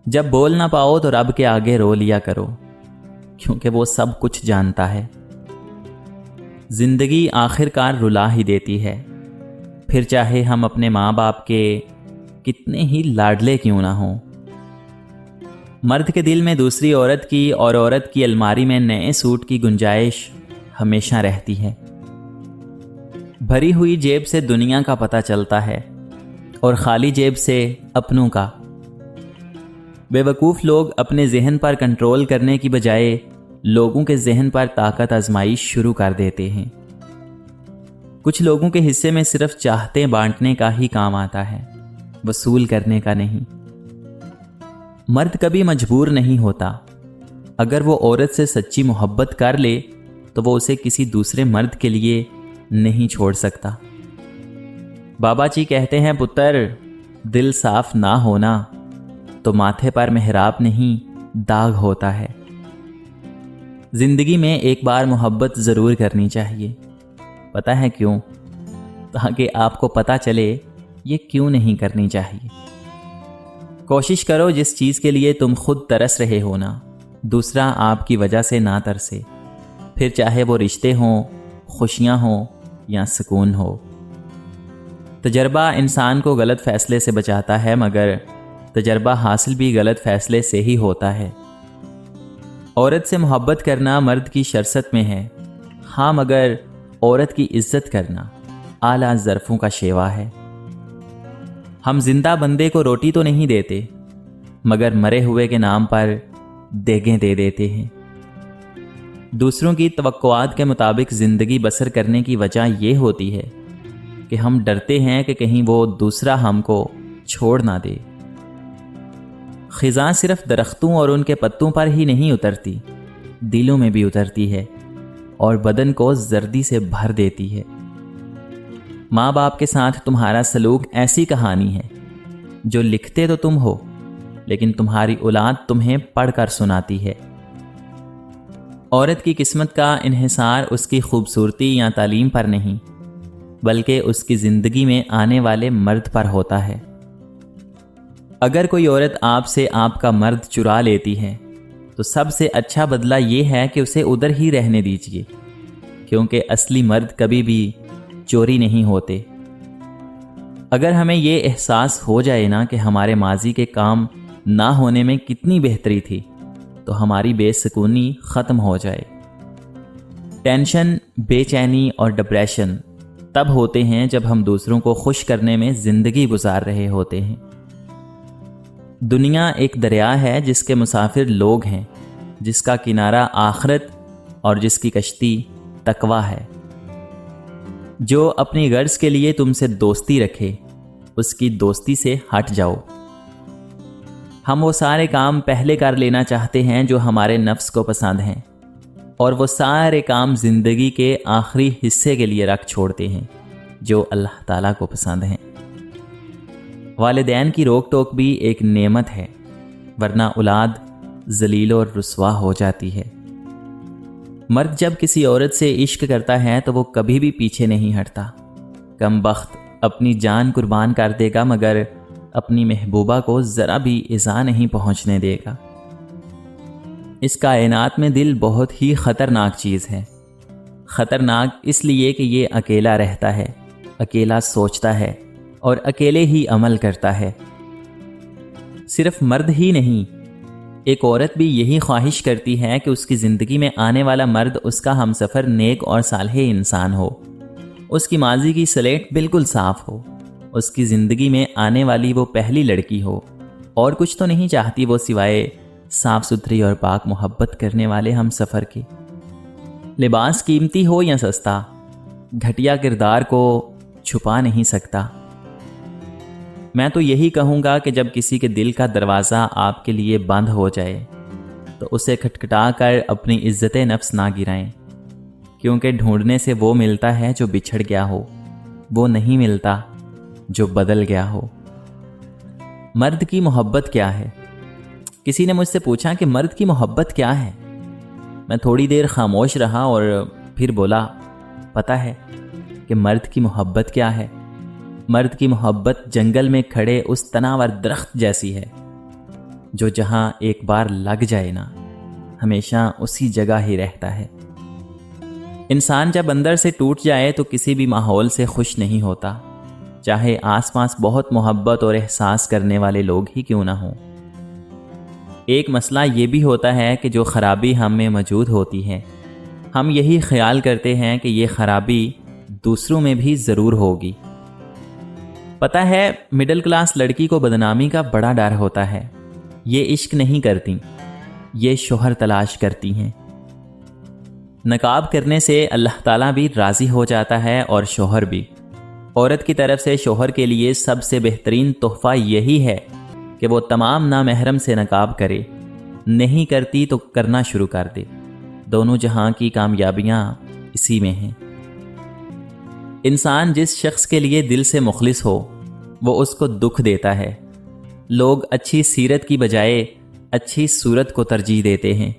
جب بول نہ پاؤ تو رب کے آگے رو لیا کرو، کیونکہ وہ سب کچھ جانتا ہے۔ زندگی آخر کار رلا ہی دیتی ہے، پھر چاہے ہم اپنے ماں باپ کے کتنے ہی لاڈلے کیوں نہ ہوں۔ مرد کے دل میں دوسری عورت کی اور عورت کی الماری میں نئے سوٹ کی گنجائش ہمیشہ رہتی ہے۔ بھری ہوئی جیب سے دنیا کا پتہ چلتا ہے اور خالی جیب سے اپنوں کا۔ بے وقوف لوگ اپنے ذہن پر کنٹرول کرنے کی بجائے لوگوں کے ذہن پر طاقت آزمائش شروع کر دیتے ہیں۔ کچھ لوگوں کے حصے میں صرف چاہتے بانٹنے کا ہی کام آتا ہے، وصول کرنے کا نہیں۔ مرد کبھی مجبور نہیں ہوتا، اگر وہ عورت سے سچی محبت کر لے تو وہ اسے کسی دوسرے مرد کے لیے نہیں چھوڑ سکتا۔ بابا جی کہتے ہیں، پتر دل صاف نہ ہونا تو ماتھے پر محراب نہیں داغ ہوتا ہے۔ زندگی میں ایک بار محبت ضرور کرنی چاہیے، پتہ ہے کیوں؟ تاکہ آپ کو پتہ چلے یہ کیوں نہیں کرنی چاہیے۔ کوشش کرو جس چیز کے لیے تم خود ترس رہے ہو نا، دوسرا آپ کی وجہ سے نہ ترسے، پھر چاہے وہ رشتے ہوں، خوشیاں ہوں یا سکون ہو۔ تجربہ انسان کو غلط فیصلے سے بچاتا ہے، مگر تجربہ حاصل بھی غلط فیصلے سے ہی ہوتا ہے۔ عورت سے محبت کرنا مرد کی شرست میں ہے، ہاں، مگر عورت کی عزت کرنا اعلیٰ ظرفوں کا شیوا ہے۔ ہم زندہ بندے کو روٹی تو نہیں دیتے، مگر مرے ہوئے کے نام پر دیگیں دے دیتے ہیں۔ دوسروں کی توقعات کے مطابق زندگی بسر کرنے کی وجہ یہ ہوتی ہے کہ ہم ڈرتے ہیں کہ کہیں وہ دوسرا ہم کو چھوڑ نہ دے۔ خزاں صرف درختوں اور ان کے پتوں پر ہی نہیں اترتی، دلوں میں بھی اترتی ہے اور بدن کو زردی سے بھر دیتی ہے۔ ماں باپ کے ساتھ تمہارا سلوک ایسی کہانی ہے جو لکھتے تو تم ہو، لیکن تمہاری اولاد تمہیں پڑھ کر سناتی ہے۔ عورت کی قسمت کا انحصار اس کی خوبصورتی یا تعلیم پر نہیں، بلکہ اس کی زندگی میں آنے والے مرد پر ہوتا ہے۔ اگر کوئی عورت آپ سے آپ کا مرد چرا لیتی ہے تو سب سے اچھا بدلہ یہ ہے کہ اسے ادھر ہی رہنے دیجیے، کیونکہ اصلی مرد کبھی بھی چوری نہیں ہوتے۔ اگر ہمیں یہ احساس ہو جائے نا کہ ہمارے ماضی کے کام نہ ہونے میں کتنی بہتری تھی، تو ہماری بے سکونی ختم ہو جائے۔ ٹینشن، بے چینی اور ڈپریشن تب ہوتے ہیں جب ہم دوسروں کو خوش کرنے میں زندگی گزار رہے ہوتے ہیں۔ دنیا ایک دریا ہے جس کے مسافر لوگ ہیں، جس کا کنارہ آخرت اور جس کی کشتی تقویٰ ہے۔ جو اپنی غرض کے لیے تم سے دوستی رکھے، اس کی دوستی سے ہٹ جاؤ۔ ہم وہ سارے کام پہلے کر لینا چاہتے ہیں جو ہمارے نفس کو پسند ہیں، اور وہ سارے کام زندگی کے آخری حصے کے لیے رکھ چھوڑتے ہیں جو اللہ تعالیٰ کو پسند ہیں۔ والدین کی روک ٹوک بھی ایک نعمت ہے، ورنہ اولاد ذلیل اور رسوا ہو جاتی ہے۔ مرد جب کسی عورت سے عشق کرتا ہے تو وہ کبھی بھی پیچھے نہیں ہٹتا۔ کم بخت اپنی جان قربان کر دے گا، مگر اپنی محبوبہ کو ذرا بھی ایذا نہیں پہنچنے دے گا۔ اس کائنات میں دل بہت ہی خطرناک چیز ہے۔ خطرناک اس لیے کہ یہ اکیلا رہتا ہے، اکیلا سوچتا ہے اور اکیلے ہی عمل کرتا ہے۔ صرف مرد ہی نہیں، ایک عورت بھی یہی خواہش کرتی ہے کہ اس کی زندگی میں آنے والا مرد اس کا ہمسفر نیک اور صالح انسان ہو، اس کی ماضی کی سلیٹ بالکل صاف ہو، اس کی زندگی میں آنے والی وہ پہلی لڑکی ہو، اور کچھ تو نہیں چاہتی وہ سوائے صاف ستھری اور پاک محبت کرنے والے ہمسفر کے۔ لباس قیمتی ہو یا سستا، گھٹیا کردار کو چھپا نہیں سکتا۔ میں تو یہی کہوں گا کہ جب کسی کے دل کا دروازہ آپ کے لیے بند ہو جائے تو اسے کھٹکھٹا کر اپنی عزت نفس نہ گرائیں، کیونکہ ڈھونڈنے سے وہ ملتا ہے جو بچھڑ گیا ہو، وہ نہیں ملتا جو بدل گیا ہو۔ مرد کی محبت کیا ہے؟ کسی نے مجھ سے پوچھا کہ مرد کی محبت کیا ہے؟ میں تھوڑی دیر خاموش رہا اور پھر بولا، پتہ ہے کہ مرد کی محبت کیا ہے؟ مرد کی محبت جنگل میں کھڑے اس تناور درخت جیسی ہے جو جہاں ایک بار لگ جائے نا ہمیشہ اسی جگہ ہی رہتا ہے۔ انسان جب اندر سے ٹوٹ جائے تو کسی بھی ماحول سے خوش نہیں ہوتا، چاہے آس پاس بہت محبت اور احساس کرنے والے لوگ ہی کیوں نہ ہوں۔ ایک مسئلہ یہ بھی ہوتا ہے کہ جو خرابی ہم میں موجود ہوتی ہے ہم یہی خیال کرتے ہیں کہ یہ خرابی دوسروں میں بھی ضرور ہوگی۔ پتہ ہے مڈل کلاس لڑکی کو بدنامی کا بڑا ڈر ہوتا ہے۔ یہ عشق نہیں کرتی، یہ شوہر تلاش کرتی ہیں۔ نقاب کرنے سے اللہ تعالیٰ بھی راضی ہو جاتا ہے اور شوہر بھی۔ عورت کی طرف سے شوہر کے لیے سب سے بہترین تحفہ یہی ہے کہ وہ تمام نامحرم سے نقاب کرے، نہیں کرتی تو کرنا شروع کر دے۔ دونوں جہاں کی کامیابیاں اسی میں ہیں۔ انسان جس شخص کے لیے دل سے مخلص ہو وہ اس کو دکھ دیتا ہے۔ لوگ اچھی سیرت کی بجائے اچھی صورت کو ترجیح دیتے ہیں۔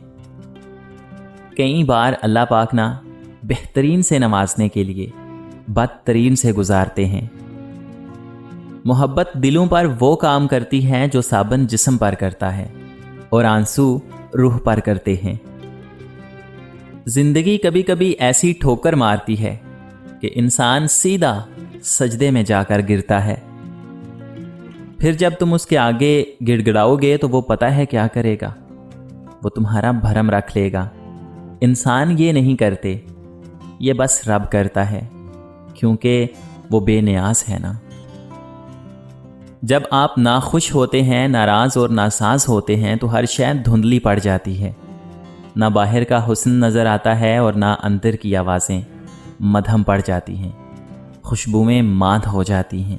کئی بار اللہ پاک نہ بہترین سے نوازنے کے لیے بدترین سے گزارتے ہیں۔ محبت دلوں پر وہ کام کرتی ہے جو صابن جسم پر کرتا ہے اور آنسو روح پر کرتے ہیں۔ زندگی کبھی کبھی ایسی ٹھوکر مارتی ہے کہ انسان سیدھا سجدے میں جا کر گرتا ہے۔ پھر جب تم اس کے آگے گڑ گڑاؤ گے تو وہ پتہ ہے کیا کرے گا، وہ تمہارا بھرم رکھ لے گا۔ انسان یہ نہیں کرتے، یہ بس رب کرتا ہے، کیونکہ وہ بے نیاز ہے نا۔ جب آپ ناخوش ہوتے ہیں، ناراض اور ناساز ہوتے ہیں تو ہر شے دھندلی پڑ جاتی ہے۔ نہ باہر کا حسن نظر آتا ہے اور نہ اندر کی آوازیں مدھم پڑ جاتی ہیں، خوشبوئیں ماند ہو جاتی ہیں۔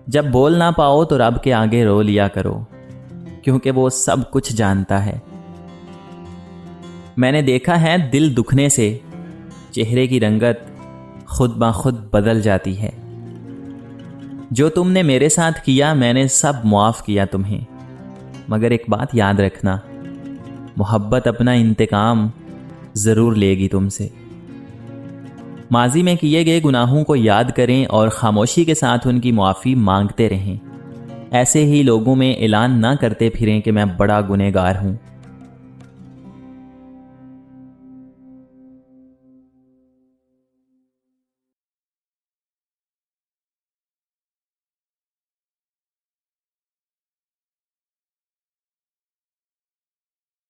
جب بول نہ پاؤ تو رب کے آگے رو لیا کرو، کیونکہ وہ سب کچھ جانتا ہے۔ میں نے دیکھا ہے دل دکھنے سے چہرے کی رنگت خود بخود بدل جاتی ہے۔ جو تم نے میرے ساتھ کیا میں نے سب معاف کیا تمہیں، مگر ایک بات یاد رکھنا، محبت اپنا انتقام ضرور لے گی تم سے۔ ماضی میں کیے گئے گناہوں کو یاد کریں اور خاموشی کے ساتھ ان کی معافی مانگتے رہیں۔ ایسے ہی لوگوں میں اعلان نہ کرتے پھریں کہ میں بڑا گنہگار ہوں۔